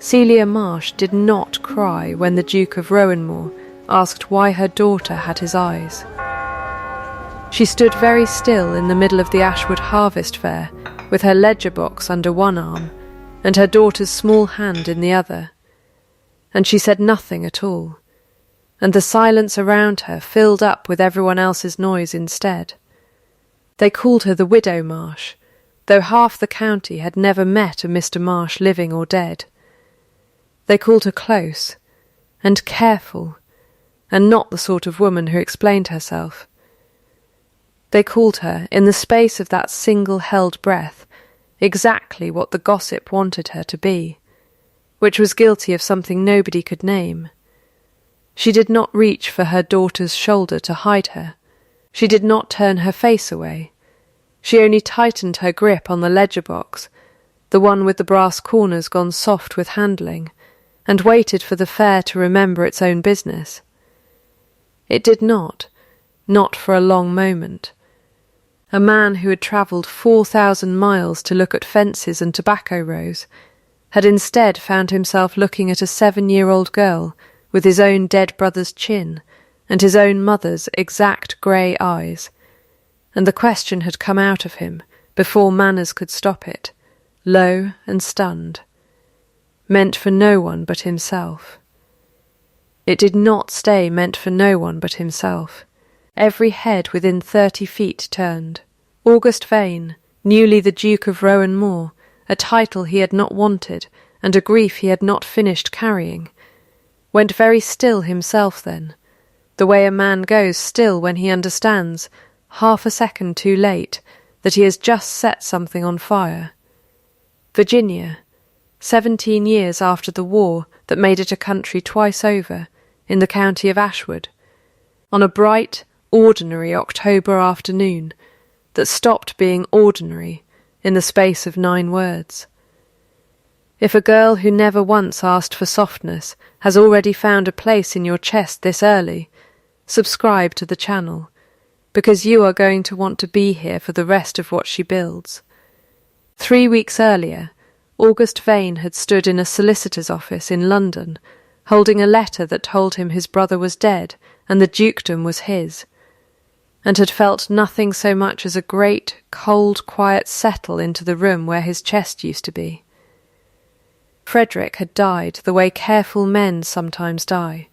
Celia Marsh did not cry when the Duke of Rowanmore asked why her daughter had his eyes. She stood very still in the middle of the Ashwood Harvest Fair, with her ledger box under one arm and her daughter's small hand in the other. And she said nothing at all, and the silence around her filled up with everyone else's noise instead. They called her the Widow Marsh, though half the county had never met a Mr. Marsh living or dead. They called her close and careful, and not the sort of woman who explained herself. They called her, in the space of that single-held breath, exactly what the gossip wanted her to be, which was guilty of something nobody could name. She did not reach for her daughter's shoulder to hide her. She did not turn her face away. She only tightened her grip on the ledger box, the one with the brass corners gone soft with handling, and waited for the fair to remember its own business. It did not for a long moment. A man who had travelled 4,000 miles to look at fences and tobacco rows had instead found himself looking at a 7-year-old girl with his own dead brother's chin and his own mother's exact grey eyes, and the question had come out of him before manners could stop it, low and stunned, meant for no one but himself. It did not stay meant for no one but himself. Every head within 30 feet turned. August Vane, newly the Duke of Rowanmore, a title he had not wanted and a grief he had not finished carrying, went very still himself then, the way a man goes still when he understands, half a second too late, that he has just set something on fire. Virginia, 17 years after the war that made it a country twice over, in the county of Ashwood, on a bright, ordinary October afternoon that stopped being ordinary in the space of 9 words. If a girl who never once asked for softness has already found a place in your chest this early, subscribe to the channel, because you are going to want to be here for the rest of what she builds. 3 weeks earlier, August Vane had stood in a solicitor's office in London, holding a letter that told him his brother was dead and the dukedom was his, and had felt nothing so much as a great, cold, quiet settle into the room where his chest used to be. Frederick had died the way careful men sometimes die,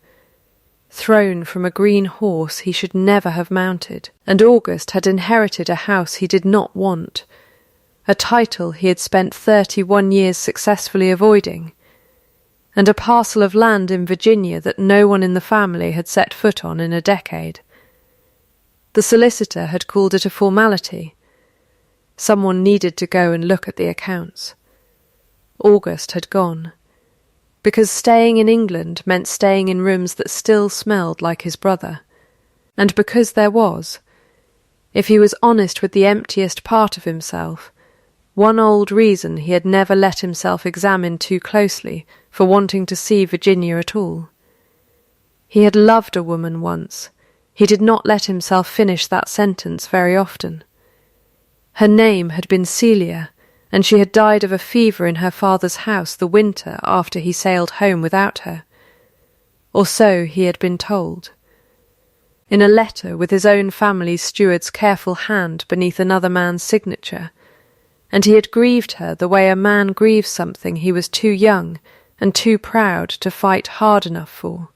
thrown from a green horse he should never have mounted, and August had inherited a house he did not want, a title he had spent 31 years successfully avoiding, and a parcel of land in Virginia that no one in the family had set foot on in a decade. The solicitor had called it a formality. Someone needed to go and look at the accounts. August had gone, because staying in England meant staying in rooms that still smelled like his brother, and because there was, if he was honest with the emptiest part of himself, one old reason he had never let himself examine too closely for wanting to see Virginia at all. He had loved a woman once. He did not let himself finish that sentence very often. Her name had been Celia, and she had died of a fever in her father's house the winter after he sailed home without her. Or so he had been told. In a letter with his own family's steward's careful hand beneath another man's signature, and he had grieved her the way a man grieves something he was too young and too proud to fight hard enough for.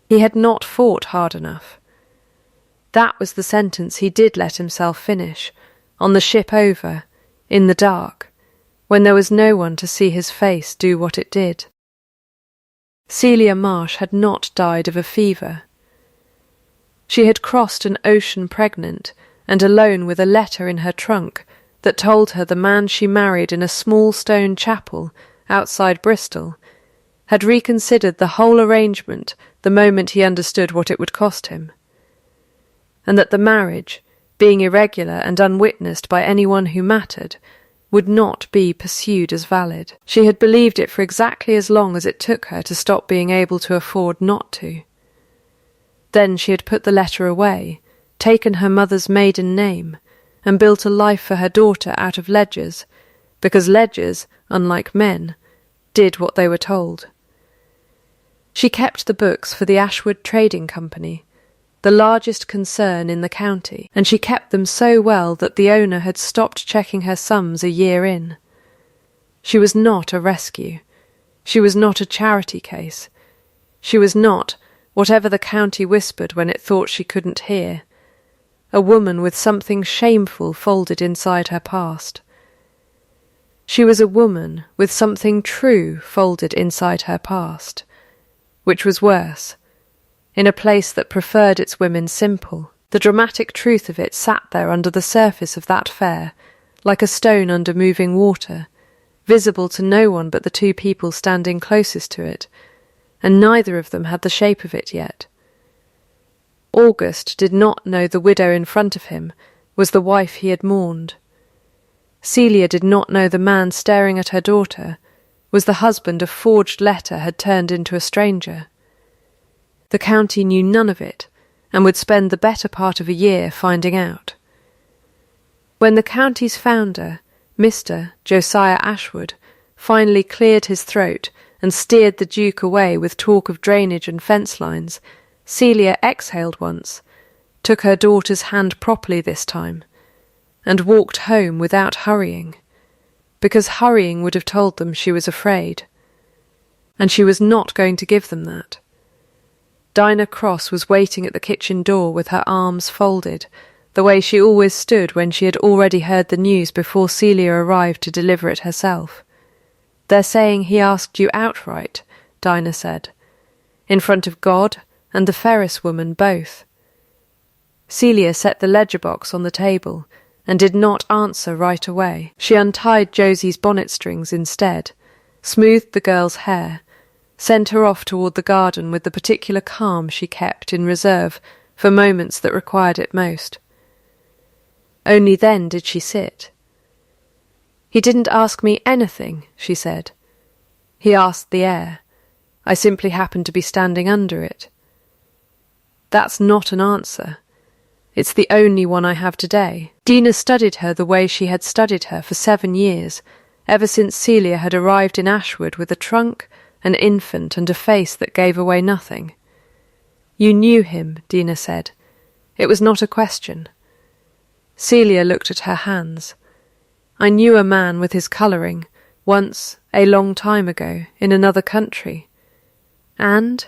He had not fought hard enough. That was the sentence he did let himself finish, on the ship over, in the dark, when there was no one to see his face do what it did. Celia Marsh had not died of a fever. She had crossed an ocean pregnant and alone with a letter in her trunk that told her the man she married in a small stone chapel outside Bristol had reconsidered the whole arrangement the moment he understood what it would cost him, and that the marriage, being irregular and unwitnessed by anyone who mattered, would not be pursued as valid. She had believed it for exactly as long as it took her to stop being able to afford not to. Then she had put the letter away, taken her mother's maiden name, and built a life for her daughter out of ledgers, because ledgers, unlike men, did what they were told. She kept the books for the Ashwood Trading Company, the largest concern in the county, and she kept them so well that the owner had stopped checking her sums a year in. She was not a rescue. She was not a charity case. She was not, whatever the county whispered when it thought she couldn't hear, a woman with something shameful folded inside her past. She was a woman with something true folded inside her past, which was worse, in a place that preferred its women simple. The dramatic truth of it sat there under the surface of that fair, like a stone under moving water, visible to no one but the two people standing closest to it, and neither of them had the shape of it yet. August did not know the widow in front of him was the wife he had mourned. Celia did not know the man staring at her daughter was the husband a forged letter had turned into a stranger. The county knew none of it, and would spend the better part of a year finding out. When the county's founder, Mr. Josiah Ashwood, finally cleared his throat and steered the Duke away with talk of drainage and fence lines, Celia exhaled once, took her daughter's hand properly this time, and walked home without hurrying, because hurrying would have told them she was afraid. And she was not going to give them that. Dinah Cross was waiting at the kitchen door with her arms folded, the way she always stood when she had already heard the news before Celia arrived to deliver it herself. "They're saying he asked you outright," Dinah said, "in front of God and the Ferris woman both." Celia set the ledger box on the table and did not answer right away. She untied Josie's bonnet strings instead, smoothed the girl's hair, sent her off toward the garden with the particular calm she kept in reserve for moments that required it most. Only then did she sit. "He didn't ask me anything," she said. "He asked the air. I simply happened to be standing under it." "That's not an answer. It's the only one I have today." Dinah studied her the way she had studied her for 7 years, ever since Celia had arrived in Ashwood with a trunk, an infant, and a face that gave away nothing. "You knew him," Dinah said. "It was not a question." Celia looked at her hands. "I knew a man with his colouring, once, a long time ago, in another country. And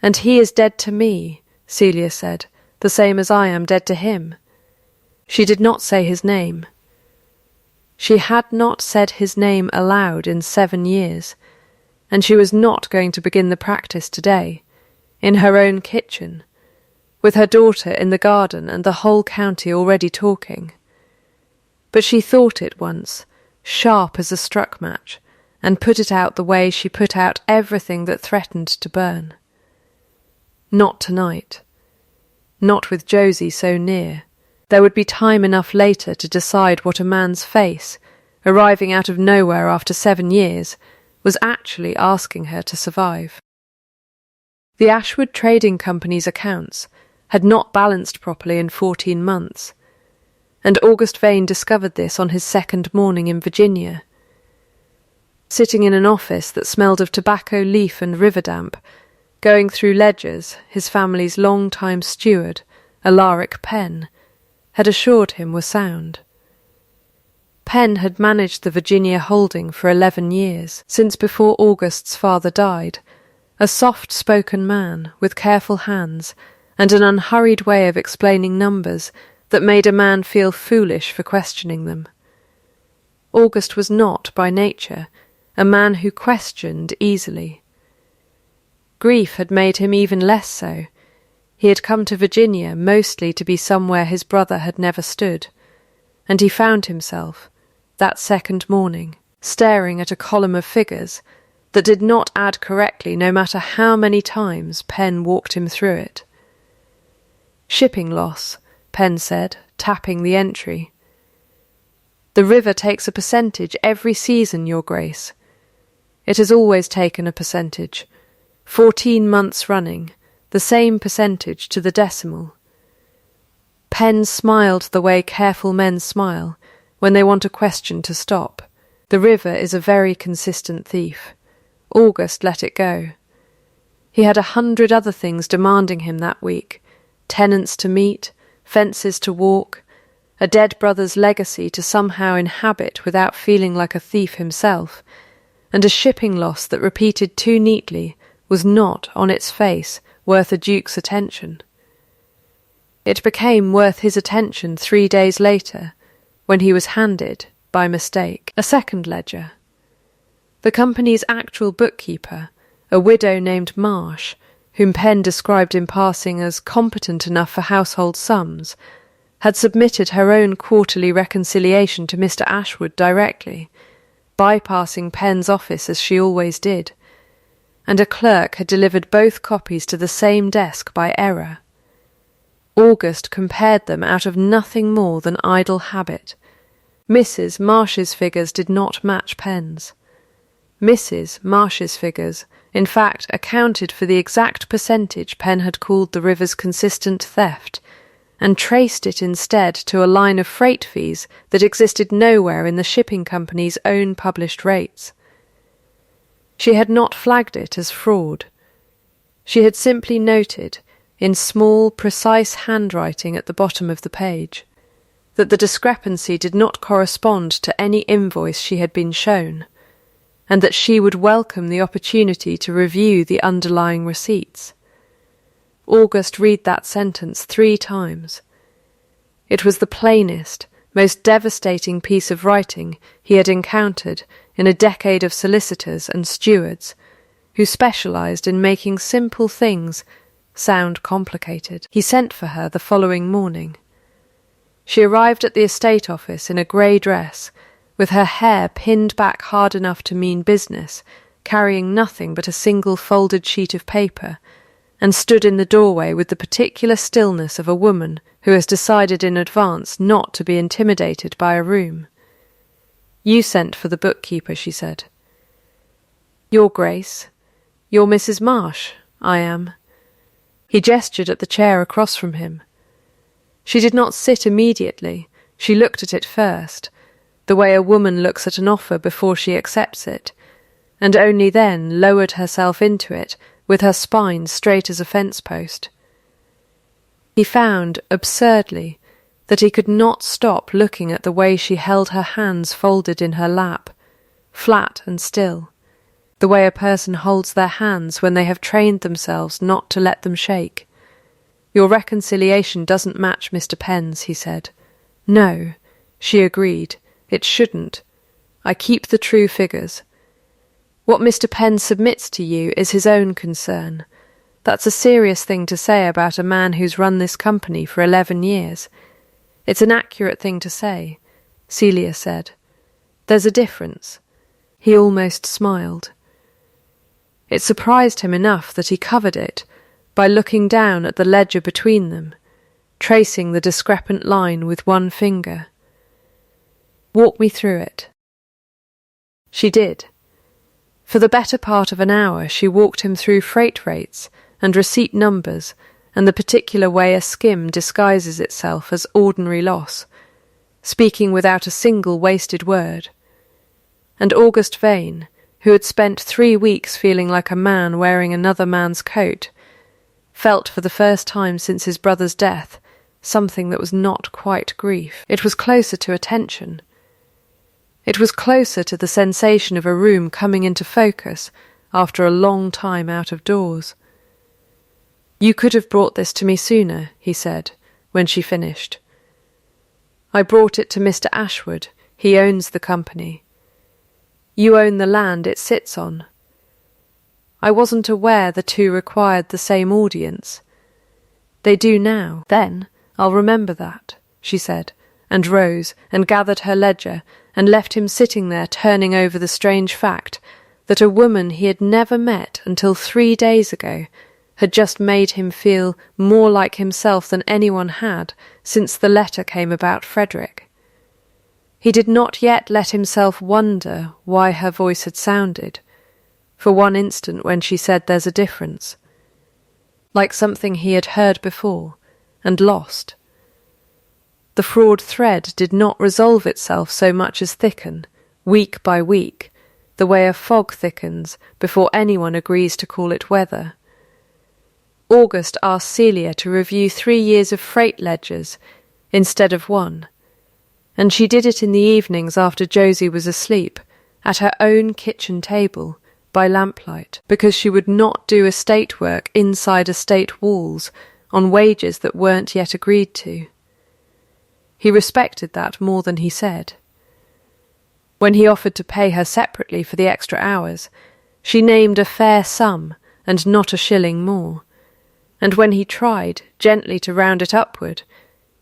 he is dead to me," Celia said, "the same as I am dead to him." She did not say his name. She had not said his name aloud in 7 years, and she was not going to begin the practice today, in her own kitchen, with her daughter in the garden and the whole county already talking. But she thought it once, sharp as a struck match, and put it out the way she put out everything that threatened to burn. Not tonight. Not with Josie so near. There would be time enough later to decide what a man's face, arriving out of nowhere after 7 years, was actually asking her to survive. The Ashwood Trading Company's accounts had not balanced properly in 14 months, and August Vane discovered this on his second morning in Virginia. Sitting in an office that smelled of tobacco leaf and river damp, going through ledgers, his family's long-time steward, Alaric Penn, had assured him were sound. Penn had managed the Virginia holding for 11 years, since before August's father died, a soft-spoken man with careful hands and an unhurried way of explaining numbers that made a man feel foolish for questioning them. August was not, by nature, a man who questioned easily. Grief had made him even less so. He had come to Virginia mostly to be somewhere his brother had never stood, and he found himself, that second morning, staring at a column of figures that did not add correctly no matter how many times Penn walked him through it. "Shipping loss," Penn said, tapping the entry. "The river takes a percentage every season, Your Grace. It has always taken a percentage, 14 months running, the same percentage to the decimal." Penn smiled the way careful men smile when they want a question to stop. "The river is a very consistent thief. August let it go. He had 100 other things demanding him that week: tenants to meet, fences to walk, a dead brother's legacy to somehow inhabit without feeling like a thief himself, and a shipping loss that repeated too neatly was not, on its face, worth a duke's attention. It became worth his attention 3 days later, when he was handed, by mistake, a second ledger. The company's actual bookkeeper, a widow named Marsh, whom Penn described in passing as competent enough for household sums, had submitted her own quarterly reconciliation to Mr. Ashwood directly, bypassing Penn's office as she always did, and a clerk had delivered both copies to the same desk by error. August compared them out of nothing more than idle habit. Mrs. Marsh's figures did not match Penn's. Mrs. Marsh's figures, in fact, accounted for the exact percentage Penn had called the river's consistent theft, and traced it instead to a line of freight fees that existed nowhere in the shipping company's own published rates. She had not flagged it as fraud. She had simply noted, in small, precise handwriting at the bottom of the page, that the discrepancy did not correspond to any invoice she had been shown, and that she would welcome the opportunity to review the underlying receipts. August read that sentence 3 times. It was the plainest, most devastating piece of writing he had encountered in a decade of solicitors and stewards who specialised in making simple things sound complicated. He sent for her the following morning. She arrived at the estate office in a grey dress, with her hair pinned back hard enough to mean business, carrying nothing but a single folded sheet of paper, and stood in the doorway with the particular stillness of a woman who has decided in advance not to be intimidated by a room. "You sent for the bookkeeper," she said. "Your Grace. You're Mrs. Marsh." "I am." He gestured at the chair across from him. She did not sit immediately. She looked at it first, the way a woman looks at an offer before she accepts it, and only then lowered herself into it with her spine straight as a fence post. He found, absurdly, that he could not stop looking at the way she held her hands folded in her lap, flat and still, the way a person holds their hands when they have trained themselves not to let them shake. "Your reconciliation doesn't match Mr. Penn's," he said. "No," she agreed, "it shouldn't. I keep the true figures. What Mr. Penn submits to you is his own concern. That's a serious thing to say about a man who's run this company for 11 years. It's an accurate thing to say," Celia said. "There's a difference." He almost smiled. It surprised him enough that he covered it by looking down at the ledger between them, tracing the discrepant line with one finger. "Walk me through it." She did. For the better part of an hour she walked him through freight rates and receipt numbers and the particular way a skim disguises itself as ordinary loss, speaking without a single wasted word. And August Vane, who had spent 3 weeks feeling like a man wearing another man's coat, felt for the first time since his brother's death something that was not quite grief. It was closer to attention. It was closer to the sensation of a room coming into focus after a long time out of doors. "You could have brought this to me sooner," he said, when she finished. "I brought it to Mr. Ashwood. He owns the company. You own the land it sits on. I wasn't aware the two required the same audience. They do now. Then I'll remember that," she said, and rose and gathered her ledger and left him sitting there turning over the strange fact that a woman he had never met until 3 days ago had just made him feel more like himself than anyone had since the letter came about Frederick. He did not yet let himself wonder why her voice had sounded, for one instant when she said "there's a difference," like something he had heard before and lost. The fraud thread did not resolve itself so much as thicken, week by week, the way a fog thickens before anyone agrees to call it weather. August asked Celia to review 3 years of freight ledgers instead of 1, and she did it in the evenings after Josie was asleep, at her own kitchen table, by lamplight, because she would not do estate work inside estate walls on wages that weren't yet agreed to. He respected that more than he said. When he offered to pay her separately for the extra hours, she named a fair sum and not a shilling more, and when he tried gently to round it upward,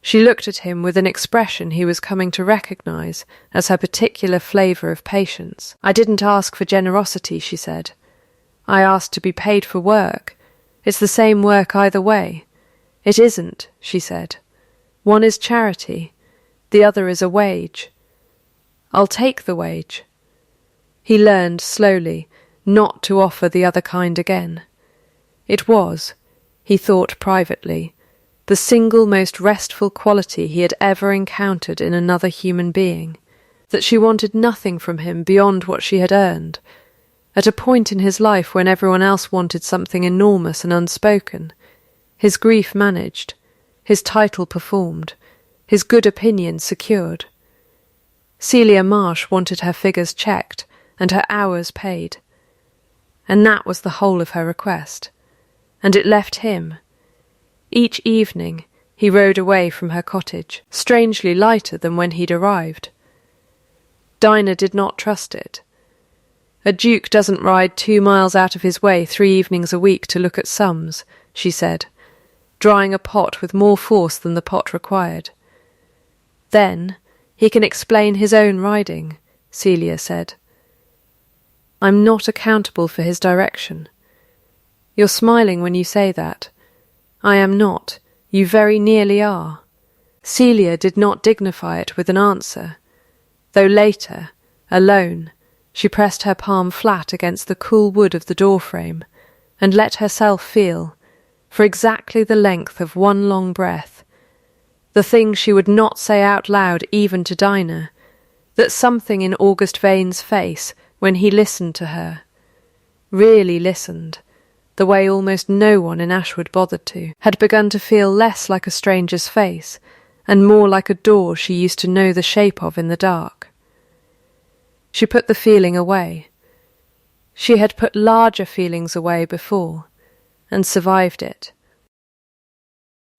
she looked at him with an expression he was coming to recognise as her particular flavour of patience. "I didn't ask for generosity," she said. "I asked to be paid for work. It's the same work either way." "It isn't," she said. "One is charity, the other is a wage." "I'll take the wage." He learned slowly not to offer the other kind again. It was, he thought privately, the single most restful quality he had ever encountered in another human being, that she wanted nothing from him beyond what she had earned, at a point in his life when everyone else wanted something enormous and unspoken, his grief managed, his title performed, his good opinion secured. Celia Marsh wanted her figures checked and her hours paid, and that was the whole of her request, and it left him. Each evening he rode away from her cottage, strangely lighter than when he'd arrived. Dinah did not trust it. A duke doesn't ride 2 miles out of his way 3 evenings a week to look at sums, she said, drying a pot with more force than the pot required. Then he can explain his own riding, Celia said. I'm not accountable for his direction. You're smiling when you say that. I am not. You very nearly are. Celia did not dignify it with an answer, though later, alone, she pressed her palm flat against the cool wood of the door-frame and let herself feel, for exactly the length of one long breath, the thing she would not say out loud even to Dinah, that something in August Vane's face when he listened to her, really listened, the way almost no one in Ashwood bothered to, had begun to feel less like a stranger's face and more like a door she used to know the shape of in the dark. She put the feeling away. She had put larger feelings away before, and survived it.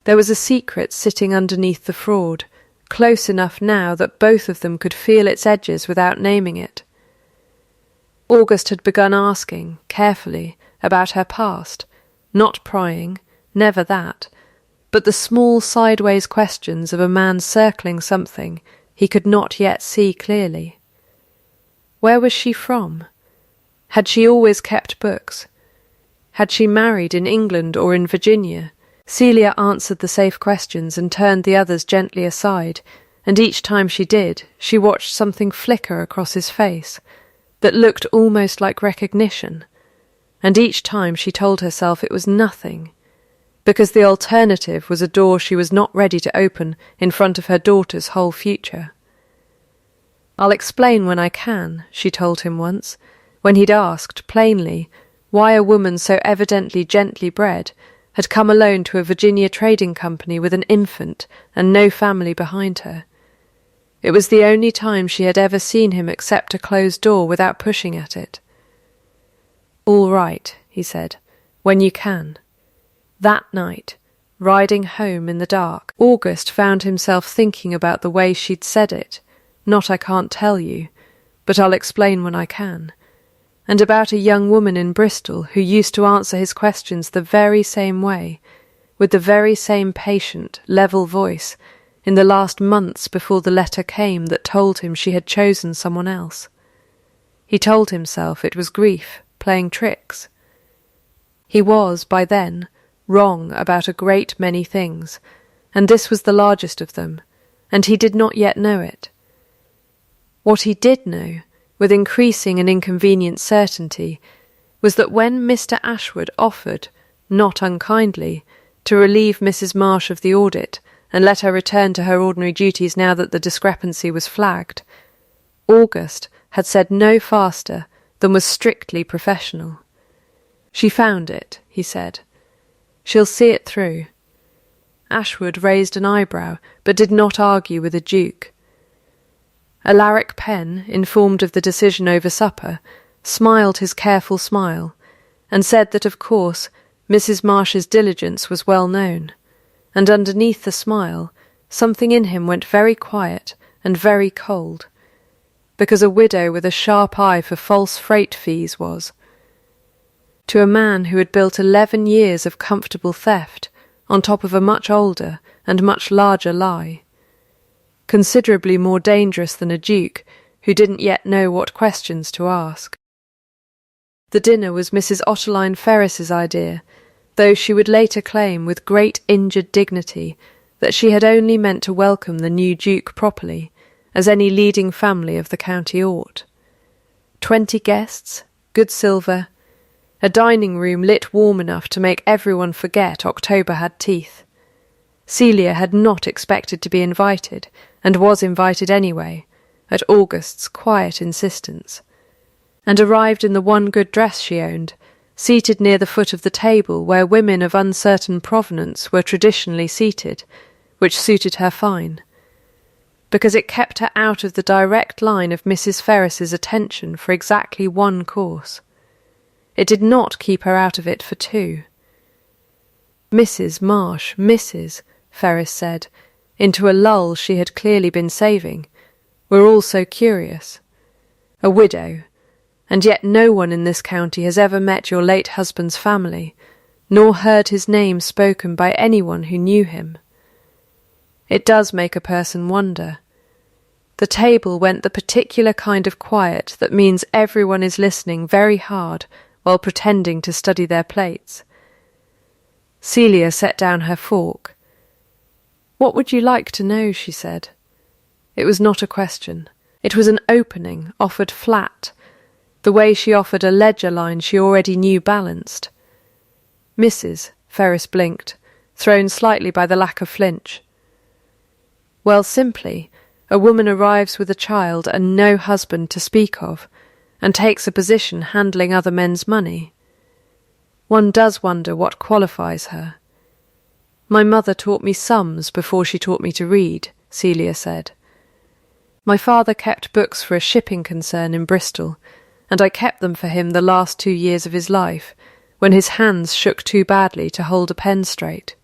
There was a secret sitting underneath the fraud, close enough now that both of them could feel its edges without naming it. August had begun asking, carefully, about her past, not prying, never that, but the small sideways questions of a man circling something he could not yet see clearly. Where was she from? Had she always kept books? Had she married in England or in Virginia? Celia answered the safe questions and turned the others gently aside, and each time she did, she watched something flicker across his face that looked almost like recognition, and each time she told herself it was nothing, because the alternative was a door she was not ready to open in front of her daughter's whole future. I'll explain when I can, she told him once, when he'd asked, plainly, why a woman so evidently gently bred had come alone to a Virginia trading company with an infant and no family behind her. It was the only time she had ever seen him accept a closed door without pushing at it. All right, he said, when you can. That night, riding home in the dark, August found himself thinking about the way she'd said it, not I can't tell you, but I'll explain when I can, and about a young woman in Bristol who used to answer his questions the very same way, with the very same patient, level voice, in the last months before the letter came that told him she had chosen someone else. He told himself it was grief, playing tricks. He was, by then, wrong about a great many things, and this was the largest of them, and he did not yet know it. What he did know, with increasing and inconvenient certainty, was that when Mr. Ashwood offered, not unkindly, to relieve Mrs. Marsh of the audit and let her return to her ordinary duties now that the discrepancy was flagged, August had said no faster than was strictly professional. She found it, he said. She'll see it through. Ashwood raised an eyebrow, but did not argue with the Duke. Alaric Penn, informed of the decision over supper, smiled his careful smile, and said that of course Mrs. Marsh's diligence was well known, and underneath the smile something in him went very quiet and very cold, because a widow with a sharp eye for false freight fees was. To a man who had built 11 years of comfortable theft on top of a much older and much larger lie, considerably more dangerous than a duke who didn't yet know what questions to ask. The dinner was Mrs. Ottoline Ferris's idea, though she would later claim with great injured dignity that she had only meant to welcome the new Duke properly, as any leading family of the county ought. 20 guests, good silver, a dining room lit warm enough to make everyone forget October had teeth. Celia had not expected to be invited, and was invited anyway, at August's quiet insistence, and arrived in the one good dress she owned, seated near the foot of the table where women of uncertain provenance were traditionally seated, which suited her fine, because it kept her out of the direct line of Mrs. Ferris's attention for exactly one course. It did not keep her out of it for two. Mrs. Marsh, Mrs., Ferris said, into a lull she had clearly been saving, were all so curious. A widow, and yet no one in this county has ever met your late husband's family, nor heard his name spoken by anyone who knew him. It does make a person wonder. The table went the particular kind of quiet that means everyone is listening very hard while pretending to study their plates. Celia set down her fork. "What would you like to know?" she said. It was not a question. It was an opening, offered flat, the way she offered a ledger line she already knew balanced. "Mrs." Ferris blinked, thrown slightly by the lack of flinch. "Well, simply, a woman arrives with a child and no husband to speak of, and takes a position handling other men's money. One does wonder what qualifies her. My mother taught me sums before she taught me to read," Celia said. "My father kept books for a shipping concern in Bristol, and I kept them for him the last 2 years of his life, when his hands shook too badly to hold a pen straight.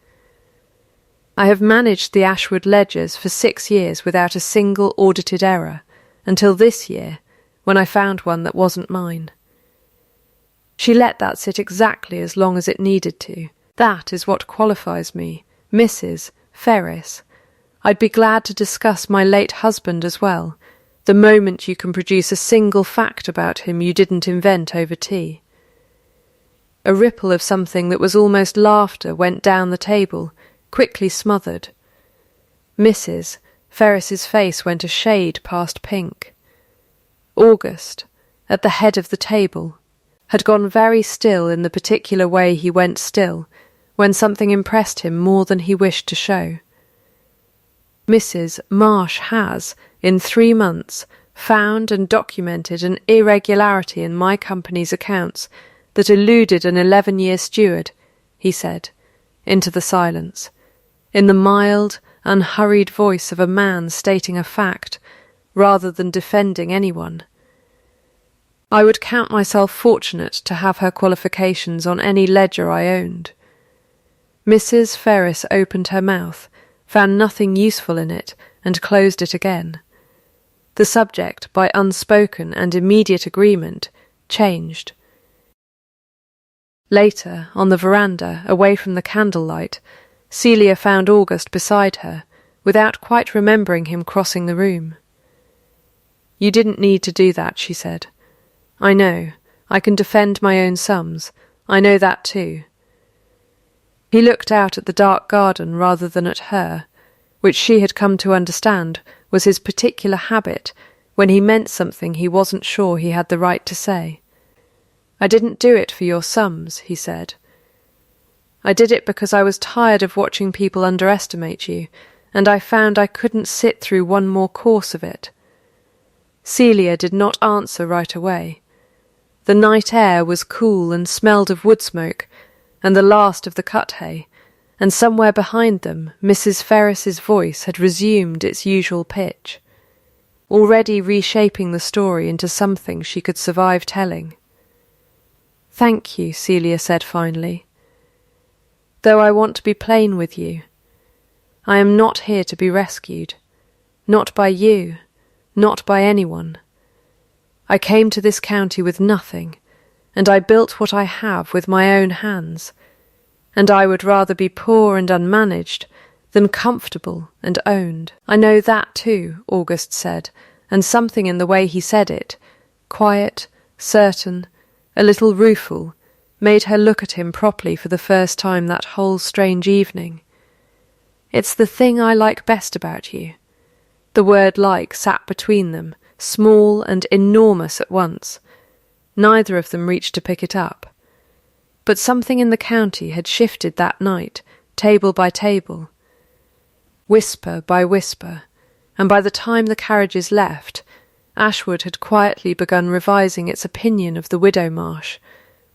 I have managed the Ashwood ledgers for 6 years without a single audited error, until this year, when I found one that wasn't mine. She let that sit exactly as long as it needed to. That is what qualifies me, Mrs. Ferris. I'd be glad to discuss my late husband as well, the moment you can produce a single fact about him you didn't invent over tea." A ripple of something that was almost laughter went down the table, quickly smothered. Mrs. Ferris's face went a shade past pink. August, at the head of the table, had gone very still in the particular way he went still when something impressed him more than he wished to show. "Mrs. Marsh has, in 3 months, found and documented an irregularity in my company's accounts that eluded an 11-year steward," he said, into the silence, in the mild, unhurried voice of a man stating a fact, rather than defending anyone. "I would count myself fortunate to have her qualifications on any ledger I owned." Mrs. Ferris opened her mouth, found nothing useful in it, and closed it again. The subject, by unspoken and immediate agreement, changed. Later, on the veranda, away from the candlelight, Celia found August beside her, without quite remembering him crossing the room. "You didn't need to do that," she said. "I know. I can defend my own sums. I know that too." He looked out at the dark garden rather than at her, which she had come to understand was his particular habit when he meant something he wasn't sure he had the right to say. "I didn't do it for your sums," he said. "I did it because I was tired of watching people underestimate you, and I found I couldn't sit through one more course of it." Celia did not answer right away. The night air was cool and smelled of wood smoke, and the last of the cut hay, and somewhere behind them Mrs. Ferris's voice had resumed its usual pitch, already reshaping the story into something she could survive telling. "Thank you," Celia said finally. "Though I want to be plain with you. I am not here to be rescued. Not by you, not by anyone. I came to this county with nothing, and I built what I have with my own hands, and I would rather be poor and unmanaged than comfortable and owned." "I know that too," August said, and something in the way he said it, quiet, certain, a little rueful, made her look at him properly for the first time that whole strange evening. "It's the thing I like best about you." The word like sat between them, small and enormous at once. Neither of them reached to pick it up. But something in the county had shifted that night, table by table, whisper by whisper, and by the time the carriages left, Ashwood had quietly begun revising its opinion of the Widow Marsh,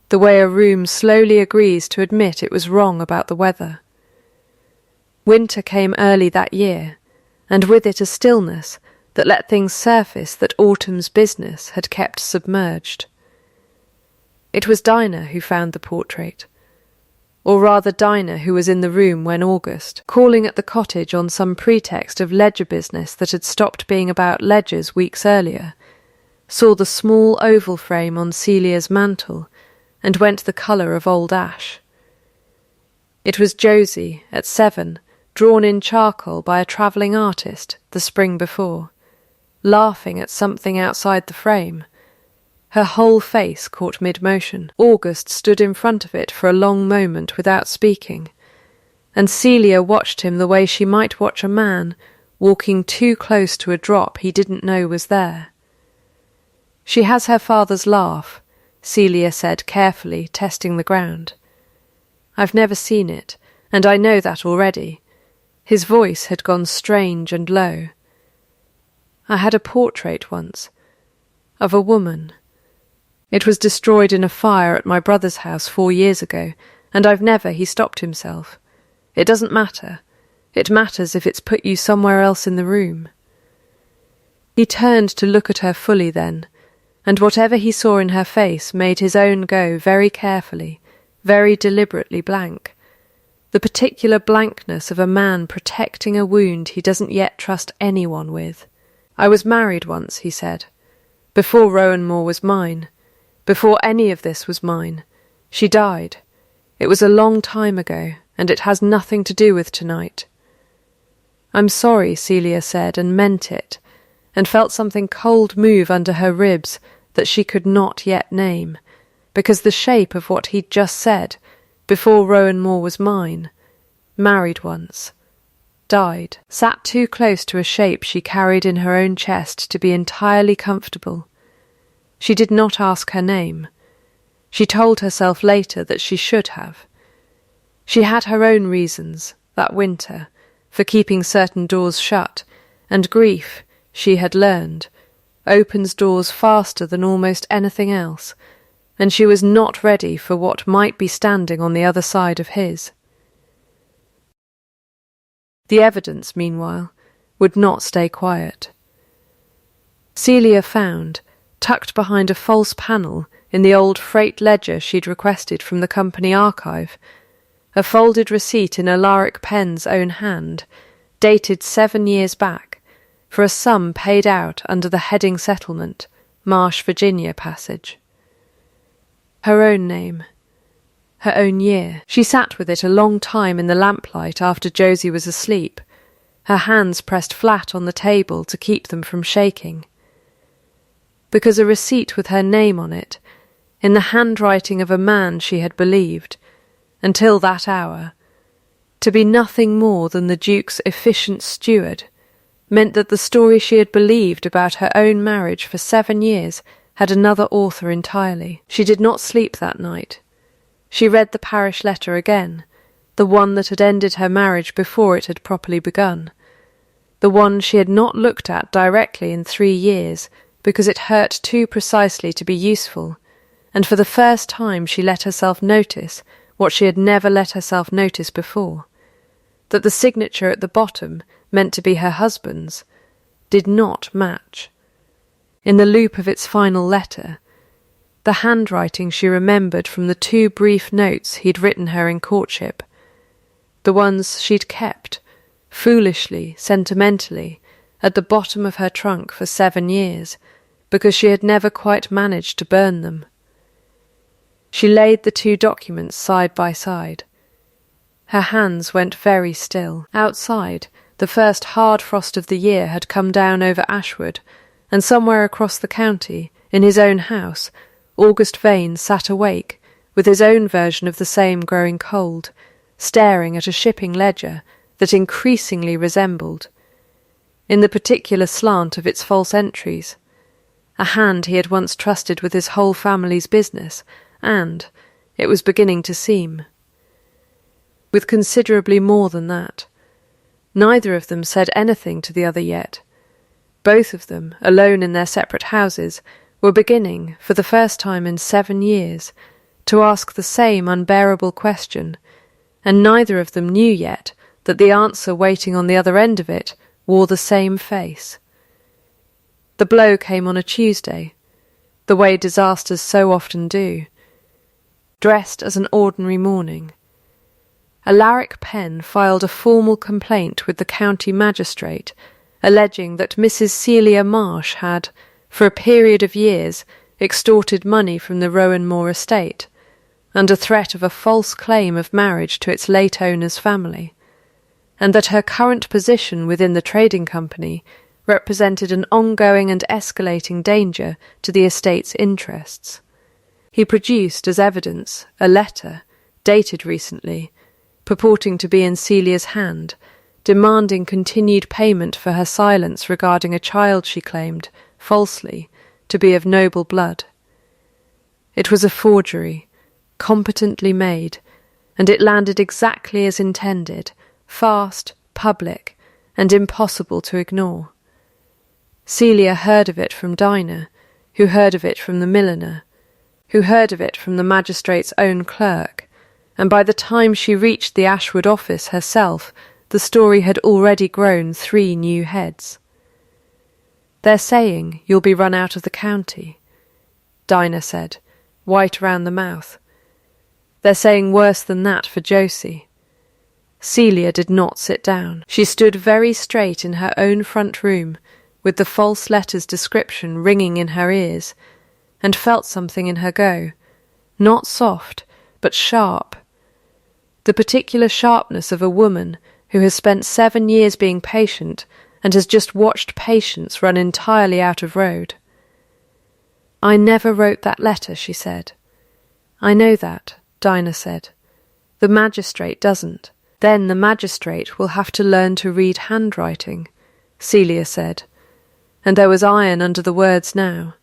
the way a room slowly agrees to admit it was wrong about the weather. Winter came early that year, and with it a stillness that let things surface that autumn's business had kept submerged. It was Dinah who found the portrait, or rather Dinah who was in the room when August, calling at the cottage on some pretext of ledger business that had stopped being about ledgers weeks earlier, saw the small oval frame on Celia's mantle and went the colour of old ash. It was Josie, at 7, drawn in charcoal by a travelling artist the spring before, laughing at something outside the frame. Her whole face caught mid-motion. August stood in front of it for a long moment without speaking, and Celia watched him the way she might watch a man walking too close to a drop he didn't know was there. "She has her father's laugh," Celia said carefully, testing the ground. "I've never seen it, and I know that already." His voice had gone strange and low. "I had a portrait once, of a woman. It was destroyed in a fire at my brother's house 4 years ago, and I've never—" He stopped himself. "It doesn't matter. It matters if it's put you somewhere else in the room." He turned to look at her fully then, and whatever he saw in her face made his own go very carefully, very deliberately blank. The particular blankness of a man protecting a wound he doesn't yet trust anyone with. "I was married once," he said, "before Rowan Moor was mine, before any of this was mine. She died. It was a long time ago, and it has nothing to do with tonight." "I'm sorry," Celia said, and meant it, and felt something cold move under her ribs that she could not yet name, because the shape of what he'd just said, "before Rowan Moor was mine," married once, died, sat too close to a shape she carried in her own chest to be entirely comfortable. She did not ask her name. She told herself later that she should have. She had her own reasons, that winter, for keeping certain doors shut, and grief, she had learned, opens doors faster than almost anything else, and she was not ready for what might be standing on the other side of his. The evidence, meanwhile, would not stay quiet. Celia found, tucked behind a false panel in the old freight ledger she'd requested from the company archive, a folded receipt in Alaric Penn's own hand, dated 7 years back, for a sum paid out under the heading settlement, Marsh, Virginia passage. Her own name, her own year. She sat with it a long time in the lamplight after Josie was asleep, her hands pressed flat on the table to keep them from shaking. Because a receipt with her name on it, in the handwriting of a man she had believed, until that hour, to be nothing more than the Duke's efficient steward, meant that the story she had believed about her own marriage for 7 years had another author entirely. She did not sleep that night. She read the parish letter again, the one that had ended her marriage before it had properly begun, the one she had not looked at directly in 3 years because it hurt too precisely to be useful, and for the first time she let herself notice what she had never let herself notice before, that the signature at the bottom, meant to be her husband's, did not match. In the loop of its final letter, the handwriting she remembered from the 2 brief notes he'd written her in courtship, the ones she'd kept, foolishly, sentimentally, at the bottom of her trunk for 7 years, because she had never quite managed to burn them. She laid the 2 documents side by side. Her hands went very still. Outside, the first hard frost of the year had come down over Ashwood, and somewhere across the county, in his own house, August Vane sat awake, with his own version of the same growing cold, staring at a shipping ledger that increasingly resembled, in the particular slant of its false entries, a hand he had once trusted with his whole family's business, and, it was beginning to seem, with considerably more than that. Neither of them said anything to the other yet. Both of them, alone in their separate houses, were beginning, for the first time in 7 years, to ask the same unbearable question, and neither of them knew yet that the answer waiting on the other end of it wore the same face. The blow came on a Tuesday, the way disasters so often do, dressed as an ordinary morning. Alaric Penn filed a formal complaint with the county magistrate, alleging that Mrs. Celia Marsh had, for a period of years, extorted money from the Rowanmore estate, under threat of a false claim of marriage to its late owner's family, and that her current position within the trading company represented an ongoing and escalating danger to the estate's interests. He produced as evidence a letter, dated recently, purporting to be in Celia's hand, demanding continued payment for her silence regarding a child she claimed, falsely, to be of noble blood. It was a forgery, competently made, and it landed exactly as intended, fast, public, and impossible to ignore. Celia heard of it from Dinah, who heard of it from the milliner, who heard of it from the magistrate's own clerk, and by the time she reached the Ashwood office herself, the story had already grown 3 new heads. "They're saying you'll be run out of the county," Dinah said, white round the mouth. "They're saying worse than that for Josie." Celia did not sit down. She stood very straight in her own front room, with the false letter's description ringing in her ears, and felt something in her go, not soft, but sharp, the particular sharpness of a woman who has spent 7 years being patient and has just watched patience run entirely out of road. "I never wrote that letter," she said. "I know that," Dinah said. "The magistrate doesn't." "Then the magistrate will have to learn to read handwriting," Celia said, and there was iron under the words now.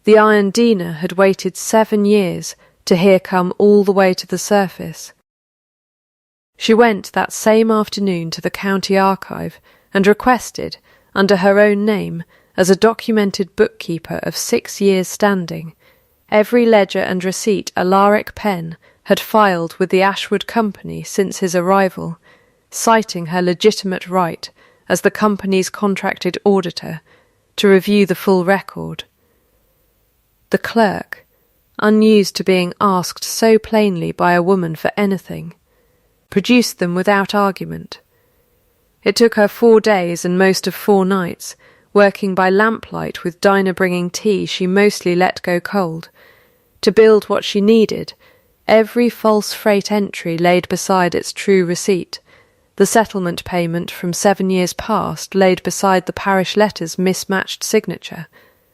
The iron Dinah had waited 7 years to hear come all the way to the surface. She went that same afternoon to the county archive and requested, under her own name, as a documented bookkeeper of 6 years' standing, every ledger and receipt Alaric Penn had filed with the Ashwood Company since his arrival, citing her legitimate right, as the company's contracted auditor, to review the full record. The clerk, unused to being asked so plainly by a woman for anything, produced them without argument. It took her 4 days and most of 4 nights, working by lamplight with Dinah bringing tea she mostly let go cold, to build what she needed, every false freight entry laid beside its true receipt, the settlement payment from 7 years past laid beside the parish letter's mismatched signature,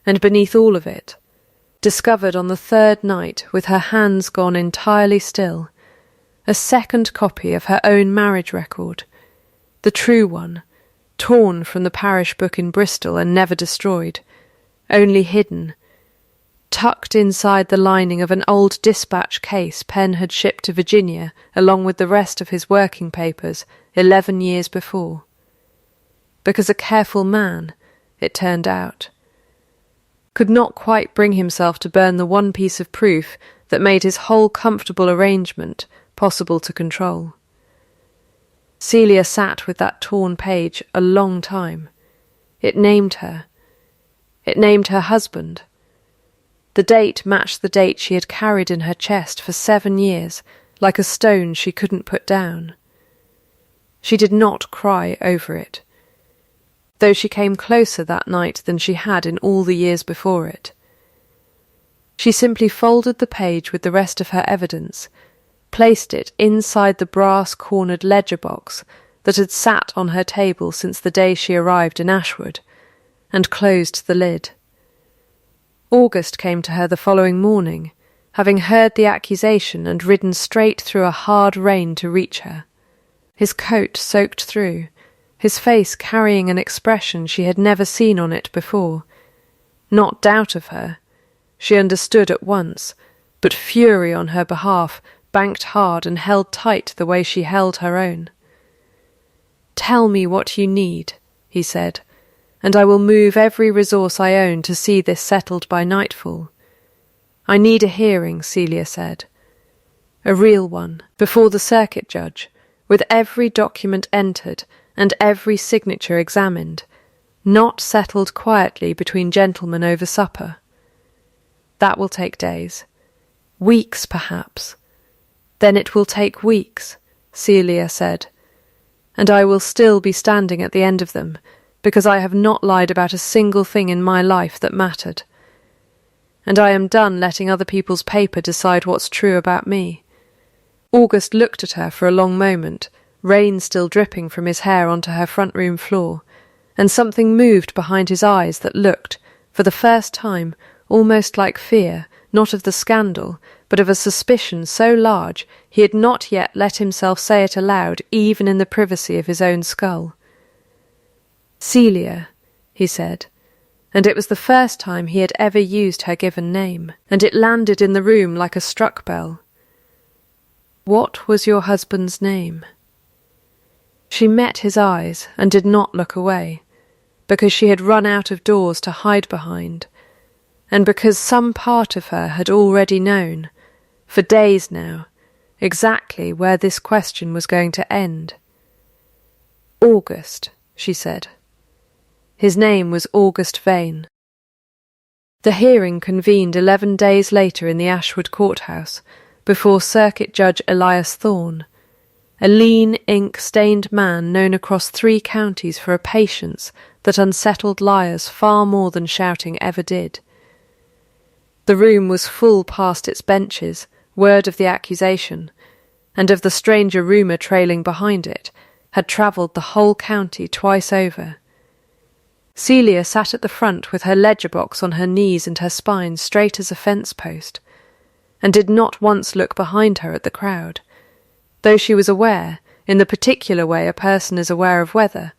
and beneath all of it, discovered on the 3rd night with her hands gone entirely still, a second copy of her own marriage record, the true one, torn from the parish book in Bristol and never destroyed, only hidden, tucked inside the lining of an old dispatch case Penn had shipped to Virginia along with the rest of his working papers 11 years before. Because a careful man, it turned out, could not quite bring himself to burn the one piece of proof that made his whole comfortable arrangement possible to control. Celia sat with that torn page a long time. It named her. It named her husband. The date matched the date she had carried in her chest for 7 years, like a stone she couldn't put down. She did not cry over it, though she came closer that night than she had in all the years before it. She simply folded the page with the rest of her evidence, placed it inside the brass-cornered ledger box that had sat on her table since the day she arrived in Ashwood, and closed the lid. August came to her the following morning, having heard the accusation and ridden straight through a hard rain to reach her. His coat soaked through, his face carrying an expression she had never seen on it before. Not doubt of her, she understood at once, but fury on her behalf, banked hard and held tight the way she held her own. "Tell me what you need," he said, "and I will move every resource I own to see this settled by nightfall." "I need a hearing," Celia said. "A real one, before the circuit judge, with every document entered and every signature examined, not settled quietly between gentlemen over supper. That will take days. Weeks, perhaps. Then it will take weeks," Celia said, "and I will still be standing at the end of them, because I have not lied about a single thing in my life that mattered. And I am done letting other people's paper decide what's true about me." August looked at her for a long moment, rain still dripping from his hair onto her front room floor, and something moved behind his eyes that looked, for the first time, almost like fear, not of the scandal, but of a suspicion so large he had not yet let himself say it aloud even in the privacy of his own skull. "Celia," he said, and it was the first time he had ever used her given name, and it landed in the room like a struck bell. "What was your husband's name?" She met his eyes and did not look away, because she had run out of doors to hide behind, and because some part of her had already known, for days now, exactly where this question was going to end. "August," she said. His name was August Vane. The hearing convened 11 days later in the Ashwood courthouse, before Circuit Judge Elias Thorne, a lean, ink-stained man known across 3 counties for a patience that unsettled liars far more than shouting ever did. The room was full past its benches, word of the accusation, and of the stranger rumour trailing behind it, had travelled the whole county twice over. Celia sat at the front with her ledger box on her knees and her spine straight as a fence post, and did not once look behind her at the crowd, though she was aware, in the particular way a person is aware of weather,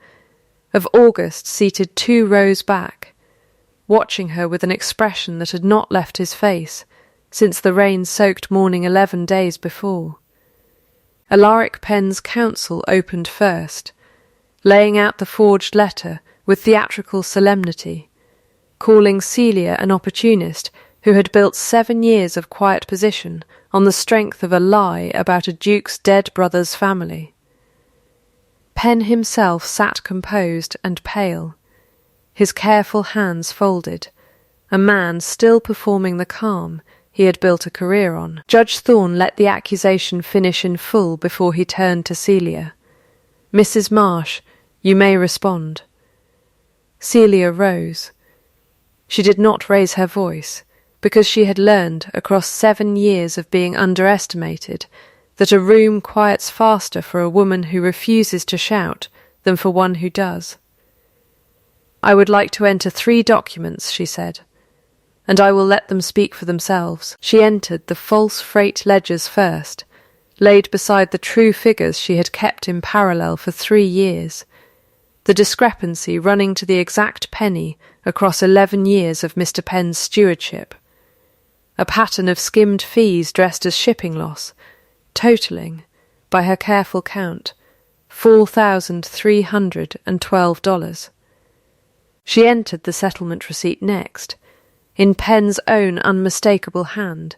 of August seated 2 rows back, watching her with an expression that had not left his face since the rain-soaked morning 11 days before. Alaric Penn's counsel opened first, laying out the forged letter with theatrical solemnity, calling Celia an opportunist who had built 7 years of quiet position on the strength of a lie about a duke's dead brother's family. Penn himself sat composed and pale, his careful hands folded, a man still performing the calm he had built a career on. Judge Thorne let the accusation finish in full before he turned to Celia. "Mrs. Marsh, you may respond." Celia rose. She did not raise her voice, because she had learned, across 7 years of being underestimated, that a room quiets faster for a woman who refuses to shout than for one who does. "I would like to enter 3 documents," she said, "and I will let them speak for themselves." She entered the false freight ledgers first, laid beside the true figures she had kept in parallel for 3 years, the discrepancy running to the exact penny across 11 years of Mr. Penn's stewardship. A pattern of skimmed fees dressed as shipping loss, totalling, by her careful count, $4,312. She entered the settlement receipt next, in Pen's own unmistakable hand,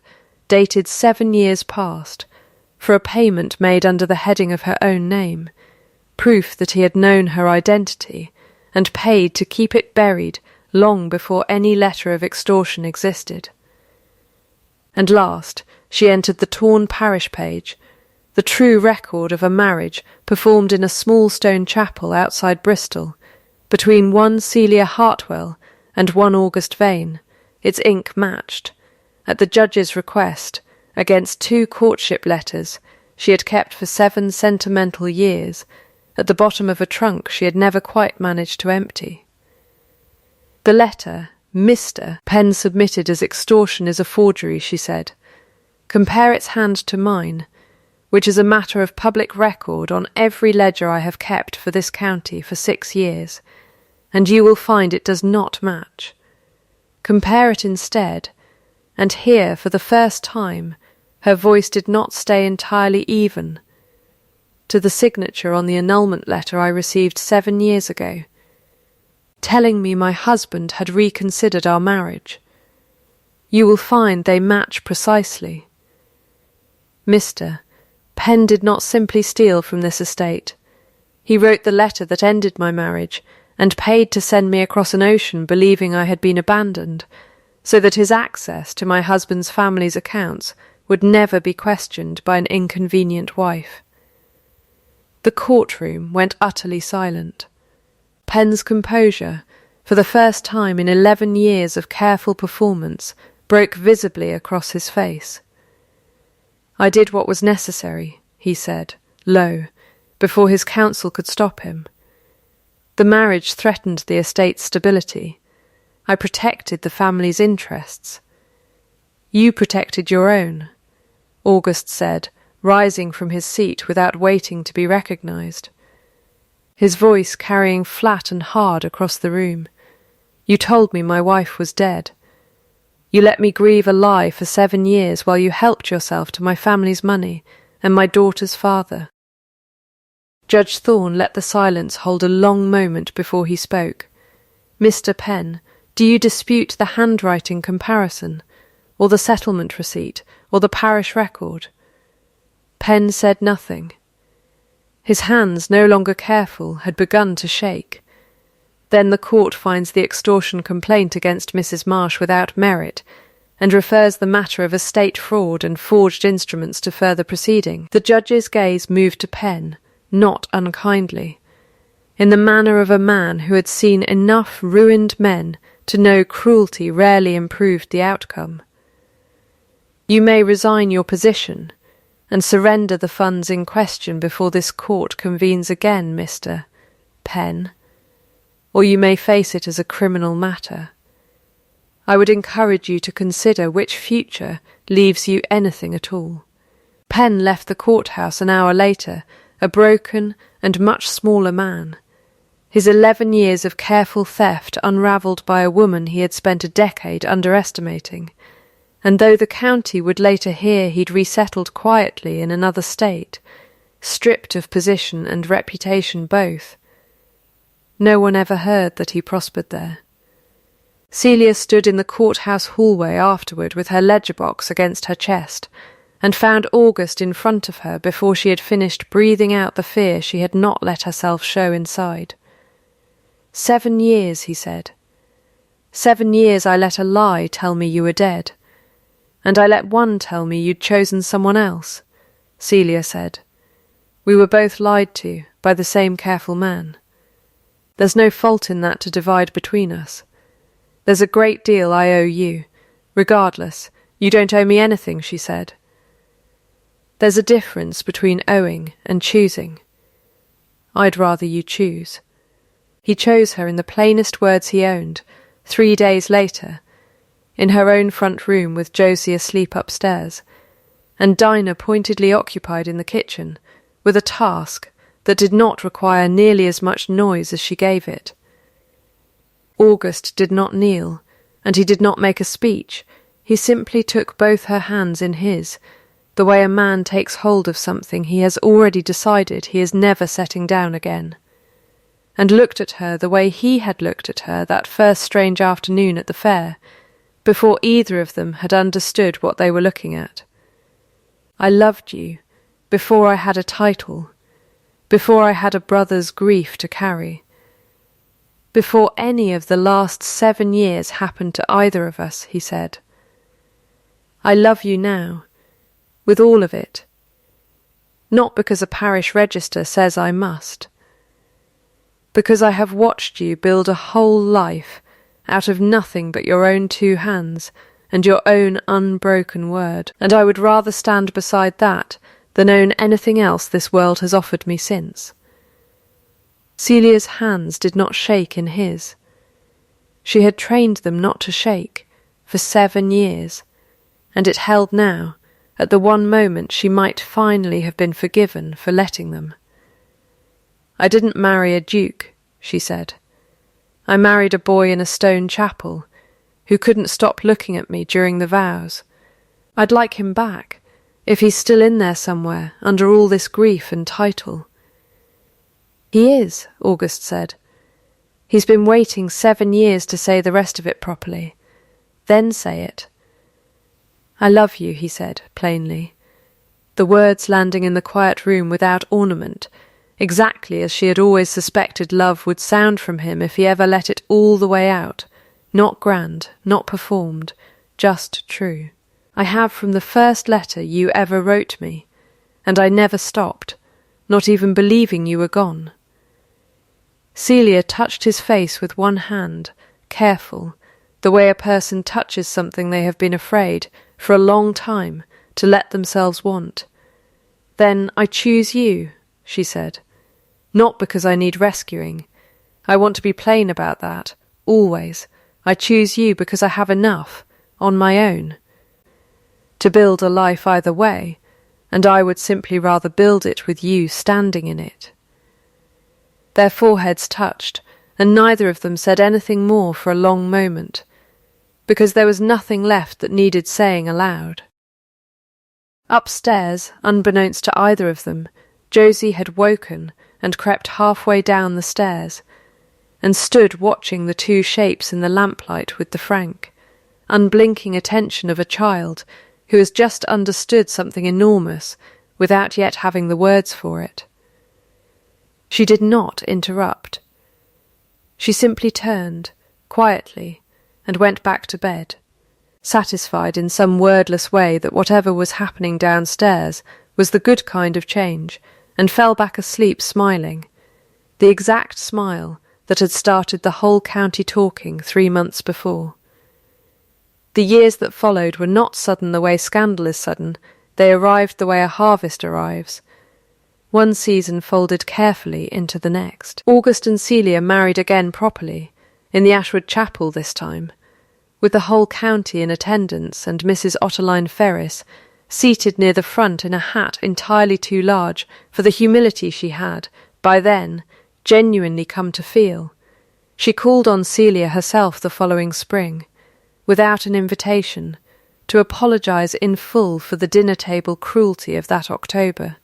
dated 7 years past, for a payment made under the heading of her own name, proof that he had known her identity and paid to keep it buried long before any letter of extortion existed. And last, she entered the torn parish page, the true record of a marriage performed in a small stone chapel outside Bristol, between one Celia Hartwell and one August Vane, its ink matched, at the judge's request, against 2 courtship letters she had kept for 7 sentimental years, at the bottom of a trunk she had never quite managed to empty. The letter, Mr. Penn submitted as extortion is a forgery, she said. Compare its hand to mine, which is a matter of public record on every ledger I have kept for this county for 6 years, and you will find it does not match. Compare it instead, and here, for the first time, her voice did not stay entirely even, to the signature on the annulment letter I received 7 years ago, telling me my husband had reconsidered our marriage. You will find they match precisely. Mr. Penn did not simply steal from this estate. He wrote the letter that ended my marriage, and paid to send me across an ocean believing I had been abandoned, so that his access to my husband's family's accounts would never be questioned by an inconvenient wife. The courtroom went utterly silent. Penn's composure, for the first time in 11 years of careful performance, broke visibly across his face. I did what was necessary, he said, low, before his counsel could stop him. The marriage threatened the estate's stability. I protected the family's interests. You protected your own, August said, rising from his seat without waiting to be recognized. His voice carrying flat and hard across the room. You told me my wife was dead. You let me grieve a lie for 7 years while you helped yourself to my family's money and my daughter's father. Judge Thorne let the silence hold a long moment before he spoke. Mr. Penn, do you dispute the handwriting comparison, or the settlement receipt, or the parish record? Penn said nothing. His hands, no longer careful, had begun to shake. Then the court finds the extortion complaint against Mrs. Marsh without merit, and refers the matter of estate fraud and forged instruments to further proceeding. The judge's gaze moved to Penn, not unkindly, in the manner of a man who had seen enough ruined men to know cruelty rarely improved the outcome. You may resign your position, and surrender the funds in question before this court convenes again, Mr. Penn, or you may face it as a criminal matter. I would encourage you to consider which future leaves you anything at all. Penn left the courthouse an hour later, a broken and much smaller man, his 11 years of careful theft unravelled by a woman he had spent a decade underestimating, and though the county would later hear he'd resettled quietly in another state, stripped of position and reputation both, no one ever heard that he prospered there. Celia stood in the courthouse hallway afterward with her ledger box against her chest, and found August in front of her before she had finished breathing out the fear she had not let herself show inside. 7 years, he said. 7 years I let a lie tell me you were dead. And I let one tell me you'd chosen someone else, Celia said. We were both lied to by the same careful man. There's no fault in that to divide between us. There's a great deal I owe you. Regardless, you don't owe me anything, she said. There's a difference between owing and choosing. I'd rather you choose. He chose her in the plainest words he owned, 3 days later, in her own front room with Josie asleep upstairs, and Dinah pointedly occupied in the kitchen, with a task that did not require nearly as much noise as she gave it. August did not kneel, and he did not make a speech. He simply took both her hands in his, the way a man takes hold of something he has already decided he is never setting down again, and looked at her the way he had looked at her that first strange afternoon at the fair, before either of them had understood what they were looking at. I loved you before I had a title, before I had a brother's grief to carry, before any of the last 7 years happened to either of us, he said. I love you now, with all of it, not because a parish register says I must, because I have watched you build a whole life out of nothing but your own 2 hands and your own unbroken word, and I would rather stand beside that than own anything else this world has offered me since. Celia's hands did not shake in his. She had trained them not to shake for 7 years, and it held now, at the one moment she might finally have been forgiven for letting them. I didn't marry a duke, she said. I married a boy in a stone chapel who couldn't stop looking at me during the vows. I'd like him back, if he's still in there somewhere, under all this grief and title. He is, August said. He's been waiting 7 years to say the rest of it properly. Then say it. I love you, he said, plainly, the words landing in the quiet room without ornament, exactly as she had always suspected love would sound from him if he ever let it all the way out, not grand, not performed, just true. I have from the first letter you ever wrote me, and I never stopped, not even believing you were gone. Celia touched his face with one hand, careful, the way a person touches something they have been afraid, for a long time, to let themselves want. Then I choose you, she said. Not because I need rescuing. I want to be plain about that, always. I choose you because I have enough, on my own, to build a life either way, and I would simply rather build it with you standing in it. Their foreheads touched, and neither of them said anything more for a long moment, because there was nothing left that needed saying aloud. Upstairs, unbeknownst to either of them, Josie had woken and crept halfway down the stairs, and stood watching the 2 shapes in the lamplight with the frank, unblinking attention of a child who has just understood something enormous without yet having the words for it. She did not interrupt. She simply turned, quietly, and went back to bed, satisfied in some wordless way that whatever was happening downstairs was the good kind of change, and fell back asleep smiling, the exact smile that had started the whole county talking 3 months before. The years that followed were not sudden the way scandal is sudden, they arrived the way a harvest arrives. One season folded carefully into the next. August and Celia married again properly, in the Ashwood Chapel this time, with the whole county in attendance and Mrs. Ottoline Ferris seated near the front in a hat entirely too large for the humility she had, by then, genuinely come to feel. She called on Celia herself the following spring, without an invitation, to apologise in full for the dinner-table cruelty of that October.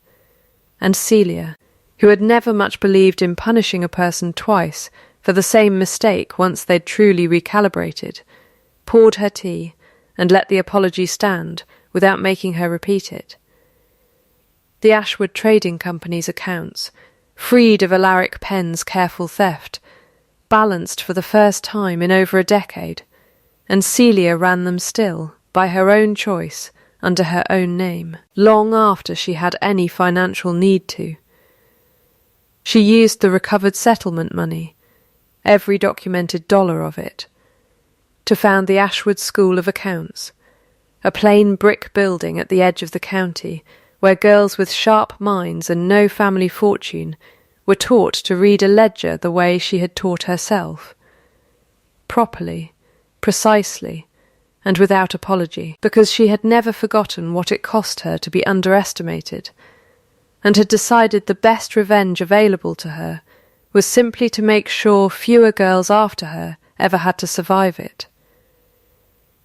And Celia, who had never much believed in punishing a person twice for the same mistake once they'd truly recalibrated, poured her tea and let the apology stand without making her repeat it. The Ashwood Trading Company's accounts, freed of Alaric Penn's careful theft, balanced for the first time in over a decade, and Celia ran them still, by her own choice, under her own name, long after she had any financial need to. She used the recovered settlement money, every documented dollar of it, to found the Ashwood School of Accounts, a plain brick building at the edge of the county, where girls with sharp minds and no family fortune were taught to read a ledger the way she had taught herself, properly, precisely, and without apology, because she had never forgotten what it cost her to be underestimated, and had decided the best revenge available to her was simply to make sure fewer girls after her ever had to survive it.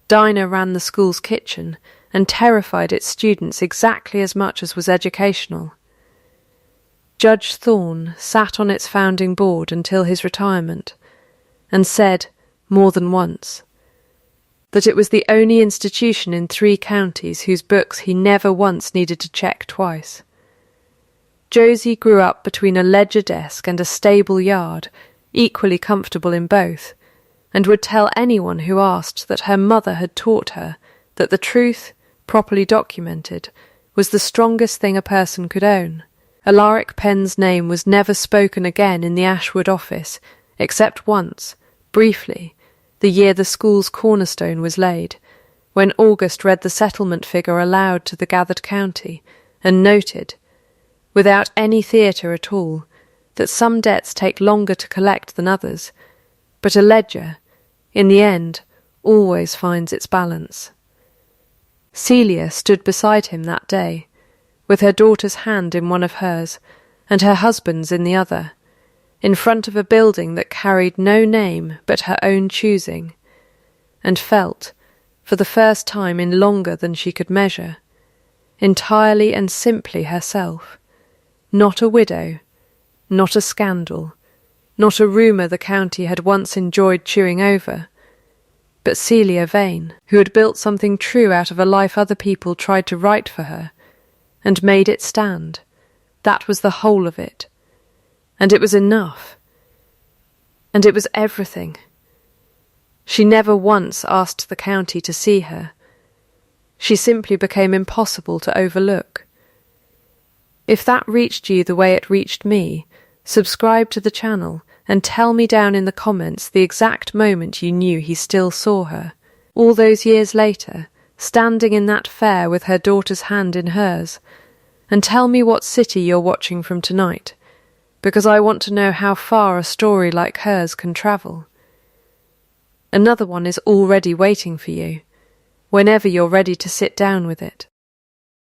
Dinah ran the school's kitchen and terrified its students exactly as much as was educational. Judge Thorne sat on its founding board until his retirement, and said, more than once, that it was the only institution in 3 counties whose books he never once needed to check twice. Josie grew up between a ledger desk and a stable yard, equally comfortable in both, and would tell anyone who asked that her mother had taught her that the truth, properly documented, was the strongest thing a person could own. Alaric Penn's name was never spoken again in the Ashwood office, except once, briefly, the year the school's cornerstone was laid, when August read the settlement figure aloud to the gathered county, and noted, without any theatre at all, that some debts take longer to collect than others, but a ledger, in the end, always finds its balance. Celia stood beside him that day, with her daughter's hand in one of hers, and her husband's in the other, in front of a building that carried no name but her own choosing, and felt, for the first time in longer than she could measure, entirely and simply herself, not a widow, not a scandal, not a rumour the county had once enjoyed chewing over, but Celia Vane, who had built something true out of a life other people tried to write for her, and made it stand. That was the whole of it. And it was enough. And it was everything. She never once asked the county to see her. She simply became impossible to overlook. If that reached you the way it reached me, subscribe to the channel and tell me down in the comments the exact moment you knew he still saw her, all those years later, standing in that fair with her daughter's hand in hers, and tell me what city you're watching from tonight, because I want to know how far a story like hers can travel. Another one is already waiting for you, whenever you're ready to sit down with it.